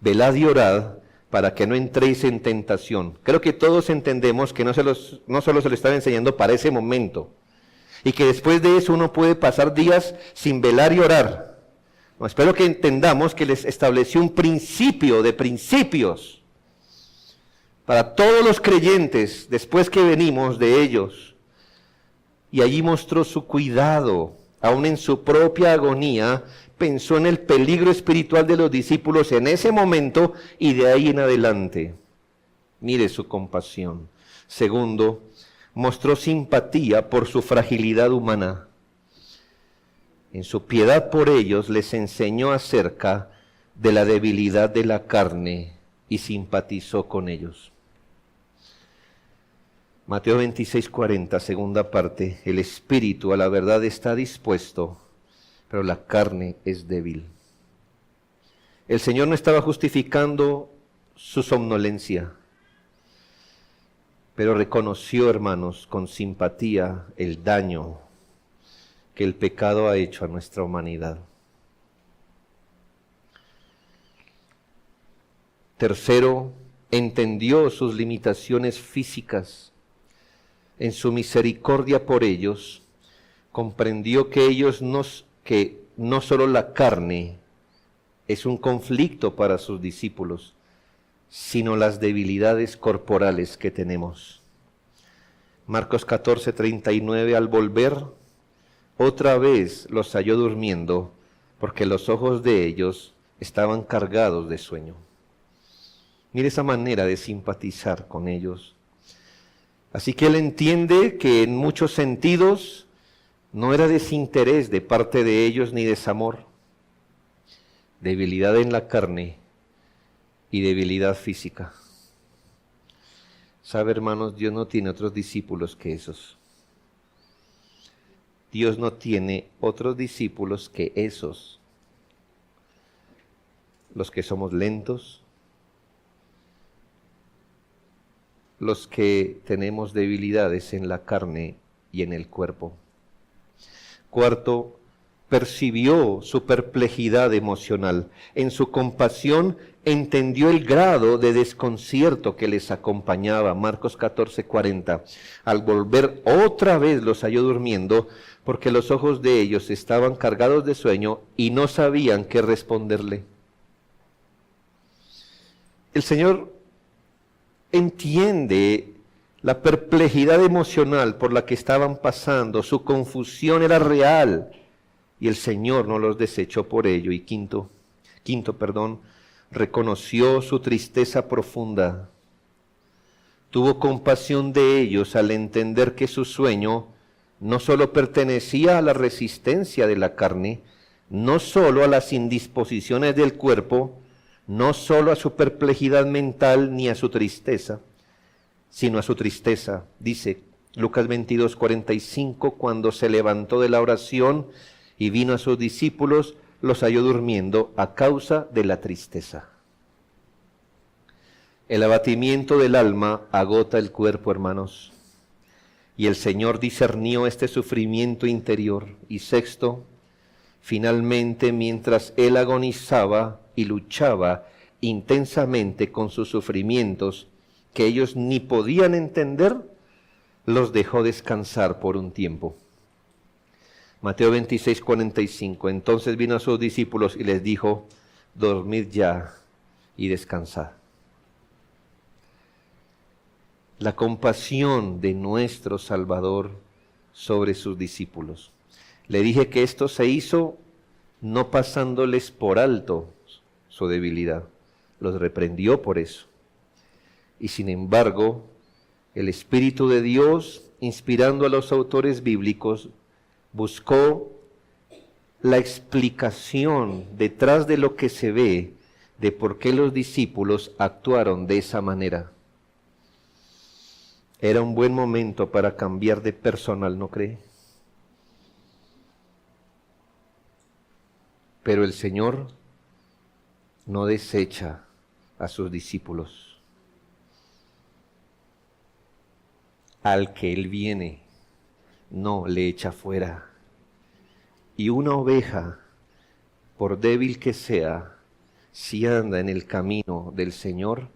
Velad y orad para que no entréis en tentación. Creo que todos entendemos que no solo se lo estaba enseñando para ese momento, y que después de eso uno puede pasar días sin velar y orar. No, espero que entendamos que les estableció un principio de principios para todos los creyentes, después que venimos de ellos. Y allí mostró su cuidado, aún en su propia agonía, pensó en el peligro espiritual de los discípulos en ese momento y de ahí en adelante. Mire su compasión. Segundo, mostró simpatía por su fragilidad humana. En su piedad por ellos les enseñó acerca de la debilidad de la carne y simpatizó con ellos. Mateo 26:40, segunda parte, el espíritu a la verdad está dispuesto, pero la carne es débil. El Señor no estaba justificando su somnolencia, pero reconoció, hermanos, con simpatía el daño que el pecado ha hecho a nuestra humanidad. Tercero, entendió sus limitaciones físicas. En su misericordia por ellos, comprendió que no solo la carne es un conflicto para sus discípulos, sino las debilidades corporales que tenemos. Marcos 14:39, al volver, otra vez los halló durmiendo, porque los ojos de ellos estaban cargados de sueño. Mire esa manera de simpatizar con ellos. Así que él entiende que en muchos sentidos no era desinterés de parte de ellos ni desamor, debilidad en la carne y debilidad física. Sabe, hermanos, Dios no tiene otros discípulos que esos. Dios no tiene otros discípulos que esos, los que somos lentos, los que tenemos debilidades en la carne y en el cuerpo. Cuarto, percibió su perplejidad emocional. En su compasión entendió el grado de desconcierto que les acompañaba. Marcos 14:40. Al volver otra vez los halló durmiendo, porque los ojos de ellos estaban cargados de sueño y no sabían qué responderle. El Señor entiende la perplejidad emocional por la que estaban pasando. Su confusión era real y el Señor no los desechó por ello. Y quinto, reconoció su tristeza profunda. Tuvo compasión de ellos al entender que su sueño no solo pertenecía a la resistencia de la carne, no solo a las indisposiciones del cuerpo, no solo a su perplejidad mental ni a su tristeza, sino a su tristeza. Dice Lucas 22:45, cuando se levantó de la oración y vino a sus discípulos, los halló durmiendo a causa de la tristeza. El abatimiento del alma agota el cuerpo, hermanos, y el Señor discernió este sufrimiento interior. Y sexto, finalmente, mientras él agonizaba y luchaba intensamente con sus sufrimientos, que ellos ni podían entender, los dejó descansar por un tiempo. Mateo 26:45. Entonces vino a sus discípulos y les dijo: dormid ya y descansad. La compasión de nuestro Salvador sobre sus discípulos. Le dije que esto se hizo no pasándoles por alto su debilidad. Los reprendió por eso. Y sin embargo, el Espíritu de Dios, inspirando a los autores bíblicos, buscó la explicación detrás de lo que se ve de por qué los discípulos actuaron de esa manera. Era un buen momento para cambiar de personal, ¿no cree? Pero el Señor no desecha a sus discípulos. Al que Él viene, no le echa fuera. Y una oveja, por débil que sea, si anda en el camino del Señor,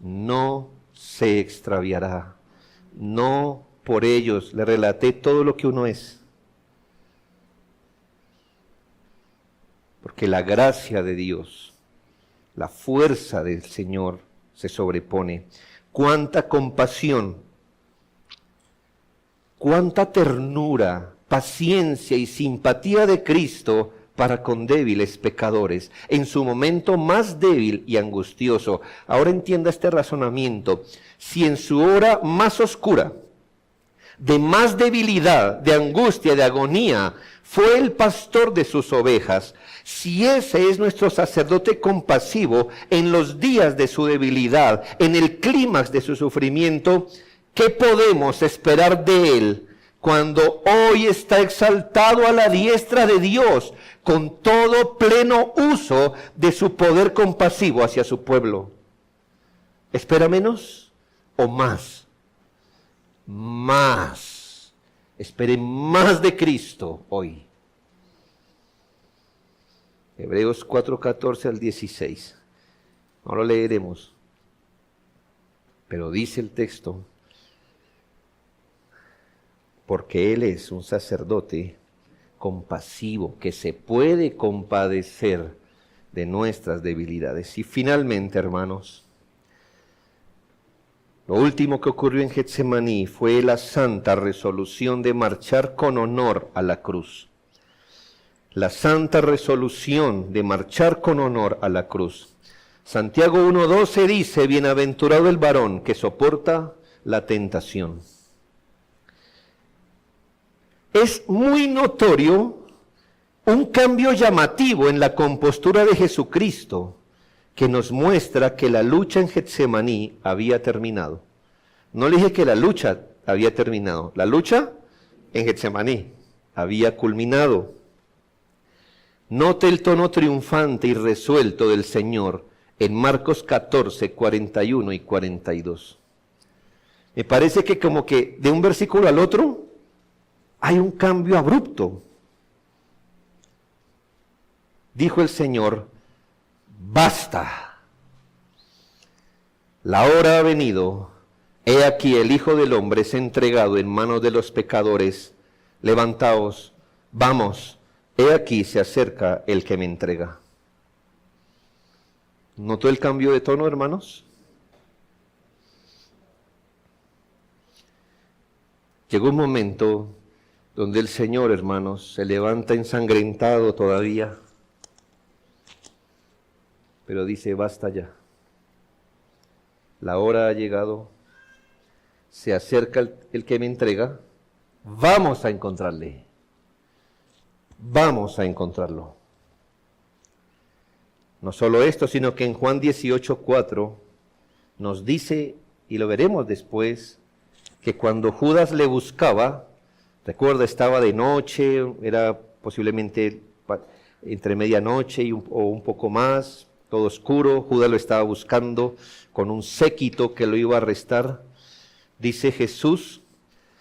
no se extraviará. No por ellos le relaté todo lo que uno es. Porque la gracia de Dios, la fuerza del Señor se sobrepone. Cuánta compasión, cuánta ternura, paciencia y simpatía de Cristo para con débiles pecadores, en su momento más débil y angustioso. Ahora entienda este razonamiento. Si en su hora más oscura, de más debilidad, de angustia, de agonía, fue el pastor de sus ovejas, si ese es nuestro sacerdote compasivo en los días de su debilidad, en el clímax de su sufrimiento, ¿qué podemos esperar de él cuando hoy está exaltado a la diestra de Dios con todo pleno uso de su poder compasivo hacia su pueblo? ¿Espera menos o más? Más. Espere más de Cristo hoy. Hebreos 4:14 al 16. No lo leeremos, pero dice el texto: porque Él es un sacerdote compasivo, que se puede compadecer de nuestras debilidades. Y finalmente, hermanos, lo último que ocurrió en Getsemaní fue la santa resolución de marchar con honor a la cruz. La santa resolución de marchar con honor a la cruz. Santiago 1:12 dice: bienaventurado el varón que soporta la tentación. Es muy notorio un cambio llamativo en la compostura de Jesucristo, que nos muestra que la lucha en Getsemaní había terminado. No le dije que la lucha había terminado, la lucha en Getsemaní había culminado. Note el tono triunfante y resuelto del Señor en Marcos 14, 41 y 42. Me parece que como que de un versículo al otro hay un cambio abrupto. dijo el Señor: basta, la hora ha venido, he aquí el Hijo del Hombre es entregado en manos de los pecadores, levantaos, vamos, he aquí se acerca el que me entrega. ¿Notó el cambio de tono, hermanos? Llegó un momento donde el Señor, hermanos, se levanta ensangrentado todavía, pero dice: basta ya, la hora ha llegado, se acerca el que me entrega, vamos a encontrarle, vamos a encontrarlo. No solo esto, sino que en Juan 18:4 nos dice, y lo veremos después, que cuando Judas le buscaba, recuerda, estaba de noche, era posiblemente entre medianoche o un poco más, todo oscuro, Judas lo estaba buscando con un séquito que lo iba a arrestar. Dice Jesús,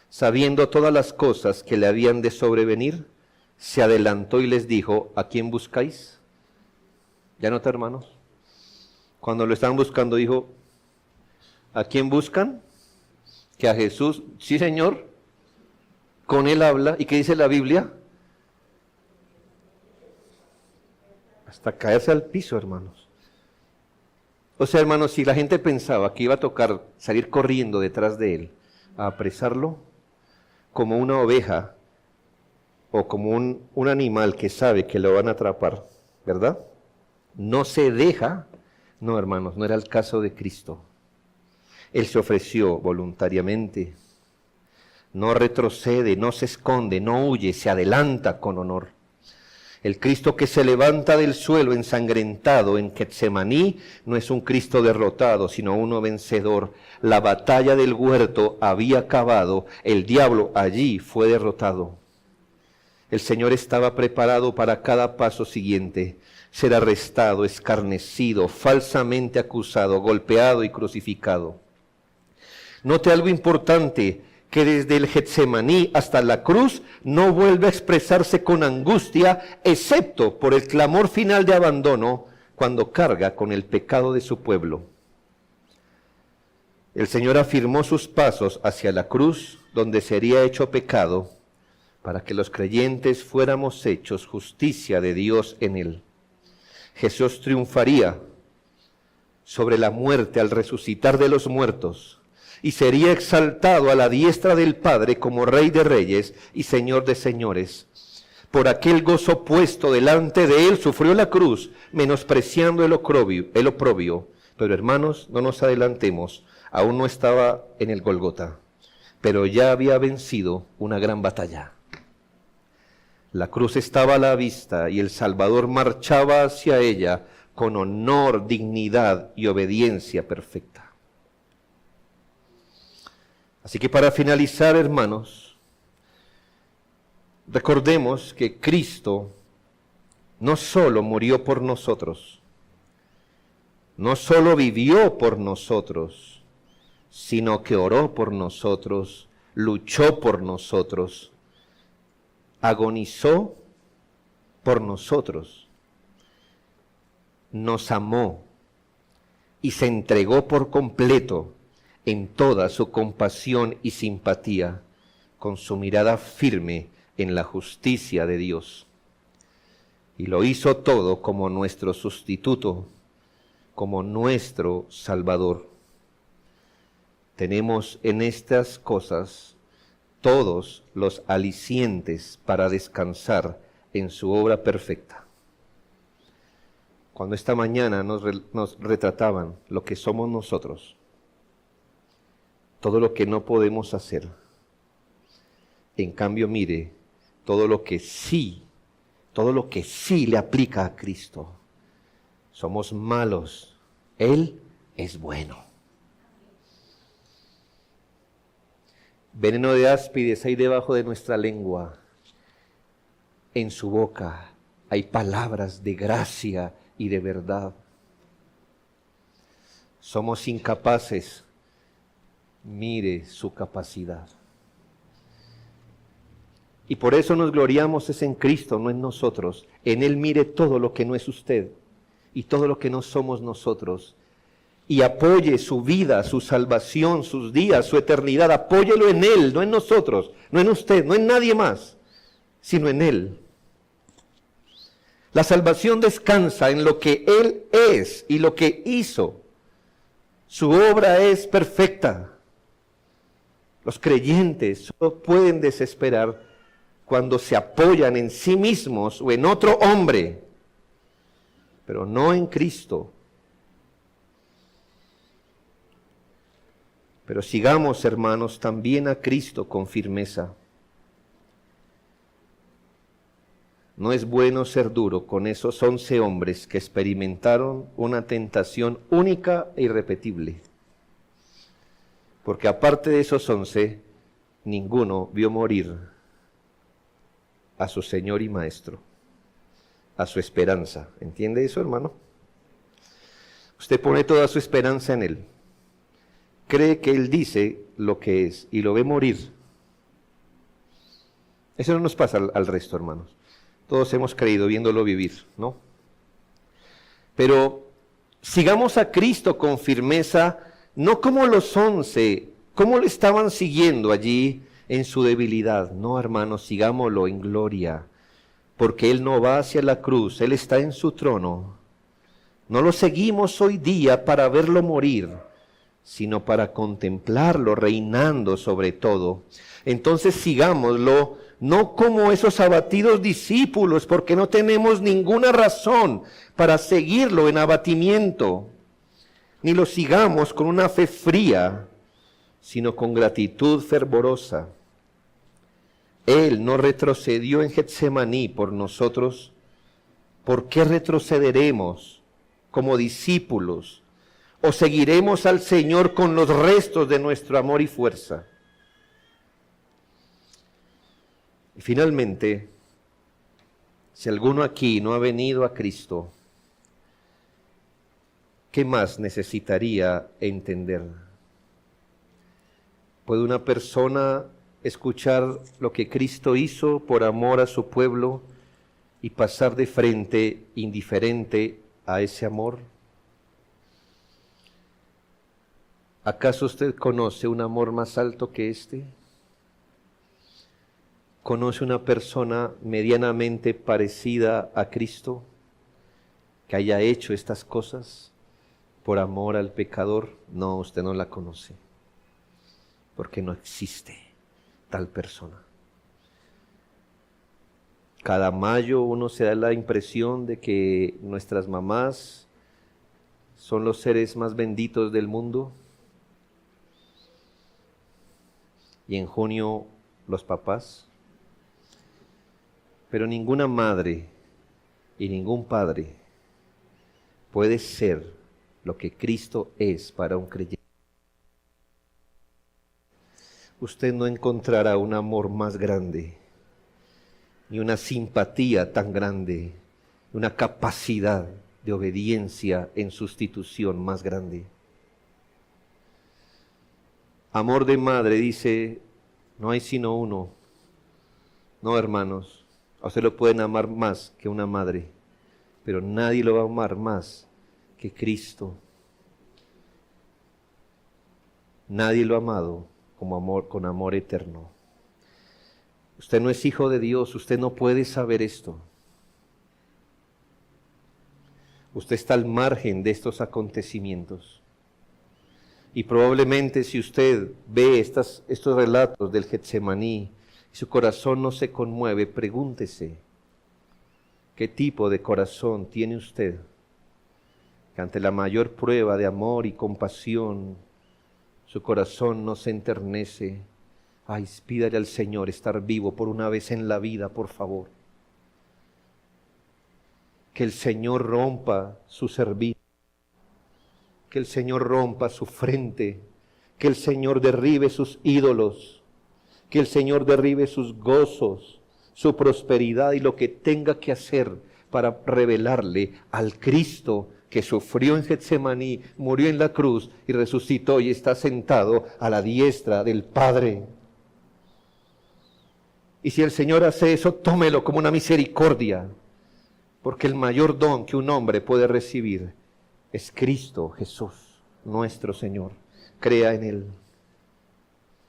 sabiendo todas las cosas que le habían de sobrevenir, se adelantó y les dijo: ¿a quién buscáis? ¿Ya nota, hermanos? Cuando lo estaban buscando dijo: ¿a quién buscan? Que a Jesús. Sí, Señor, con él habla. ¿Y qué dice la Biblia? Hasta caerse al piso, hermanos. O sea, hermanos, si la gente pensaba que iba a tocar salir corriendo detrás de él, a apresarlo, como una oveja o como un animal que sabe que lo van a atrapar, ¿verdad? No se deja. No, hermanos, no era el caso de Cristo. Él se ofreció voluntariamente, no retrocede, no se esconde, no huye, se adelanta con honor. El Cristo que se levanta del suelo ensangrentado en Getsemaní no es un Cristo derrotado, sino uno vencedor. La batalla del huerto había acabado, el diablo allí fue derrotado. El Señor estaba preparado para cada paso siguiente: ser arrestado, escarnecido, falsamente acusado, golpeado y crucificado. Note algo importante, que desde el Getsemaní hasta la cruz no vuelve a expresarse con angustia, excepto por el clamor final de abandono cuando carga con el pecado de su pueblo. El Señor afirmó sus pasos hacia la cruz, donde sería hecho pecado, para que los creyentes fuéramos hechos justicia de Dios en él. Jesús triunfaría sobre la muerte al resucitar de los muertos, y sería exaltado a la diestra del Padre como Rey de Reyes y Señor de Señores. Por aquel gozo puesto delante de él sufrió la cruz, menospreciando el oprobio. Pero hermanos, no nos adelantemos, aún no estaba en el Golgota, pero ya había vencido una gran batalla. La cruz estaba a la vista y el Salvador marchaba hacia ella con honor, dignidad y obediencia perfecta. Así que para finalizar, hermanos, recordemos que Cristo no solo murió por nosotros, no solo vivió por nosotros, sino que oró por nosotros, luchó por nosotros, agonizó por nosotros, nos amó y se entregó por completo en toda su compasión y simpatía, con su mirada firme en la justicia de Dios. Y lo hizo todo como nuestro sustituto, como nuestro Salvador. Tenemos en estas cosas todos los alicientes para descansar en su obra perfecta. Cuando esta mañana nos retrataban lo que somos nosotros, todo lo que no podemos hacer. En cambio, mire, todo lo que sí le aplica a Cristo. Somos malos, Él es bueno. Veneno de áspides hay debajo de nuestra lengua. En su boca hay palabras de gracia y de verdad. Somos incapaces. Mire su capacidad. Y por eso nos gloriamos es en Cristo, no en nosotros. En Él mire todo lo que no es usted y todo lo que no somos nosotros. Y apoye su vida, su salvación, sus días, su eternidad. Apóyelo en Él, no en nosotros, no en usted, no en nadie más, sino en Él. La salvación descansa en lo que Él es y lo que hizo. Su obra es perfecta. Los creyentes solo pueden desesperar cuando se apoyan en sí mismos o en otro hombre, pero no en Cristo. Pero sigamos, hermanos, también a Cristo con firmeza. No es bueno ser duro con esos 11 hombres que experimentaron una tentación única e irrepetible. Porque aparte de esos 11, ninguno vio morir a su Señor y Maestro, a su esperanza. ¿Entiende eso, hermano? Usted pone toda su esperanza en Él. Cree que Él dice lo que es y lo ve morir. Eso no nos pasa al resto, hermanos. Todos hemos creído viéndolo vivir, ¿no? Pero sigamos a Cristo con firmeza, no como los 11, como lo estaban siguiendo allí en su debilidad. No, hermanos, sigámoslo en gloria, porque Él no va hacia la cruz, Él está en su trono. No lo seguimos hoy día para verlo morir, sino para contemplarlo reinando sobre todo. Entonces sigámoslo, no como esos abatidos discípulos, porque no tenemos ninguna razón para seguirlo en abatimiento, ni lo sigamos con una fe fría, sino con gratitud fervorosa. Él no retrocedió en Getsemaní por nosotros. ¿Por qué retrocederemos como discípulos? ¿O seguiremos al Señor con los restos de nuestro amor y fuerza? Y finalmente, si alguno aquí no ha venido a Cristo, ¿qué más necesitaría entender? ¿Puede una persona escuchar lo que Cristo hizo por amor a su pueblo y pasar de frente indiferente a ese amor? ¿Acaso usted conoce un amor más alto que este? ¿Conoce una persona medianamente parecida a Cristo que haya hecho estas cosas por amor al pecador? No, usted no la conoce, porque no existe tal persona. Cada mayo uno se da la impresión de que nuestras mamás son los seres más benditos del mundo, y en junio los papás. Pero ninguna madre y ningún padre puede ser lo que Cristo es para un creyente. Usted no encontrará un amor más grande, ni una simpatía tan grande, una capacidad de obediencia en sustitución más grande. Amor de madre, dice, no hay sino uno. No, hermanos, a usted lo pueden amar más que una madre, pero nadie lo va a amar más que Cristo. Nadie lo ha amado como amor, con amor eterno. Usted no es hijo de Dios, usted no puede saber esto. Usted está al margen de estos acontecimientos. Y probablemente si usted ve estos relatos del Getsemaní y su corazón no se conmueve, pregúntese, ¿qué tipo de corazón tiene usted? Que ante la mayor prueba de amor y compasión, su corazón no se enternece. Ay, pídale al Señor estar vivo por una vez en la vida, por favor. Que el Señor rompa su cerviz, que el Señor rompa su frente, que el Señor derribe sus ídolos, que el Señor derribe sus gozos, su prosperidad y lo que tenga que hacer para revelarle al Cristo que sufrió en Getsemaní, murió en la cruz y resucitó y está sentado a la diestra del Padre. Y si el Señor hace eso, tómelo como una misericordia, porque el mayor don que un hombre puede recibir es Cristo Jesús, nuestro Señor. Crea en Él,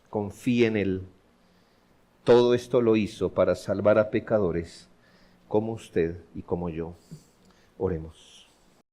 confíe en Él. Todo esto lo hizo para salvar a pecadores como usted y como yo. Oremos.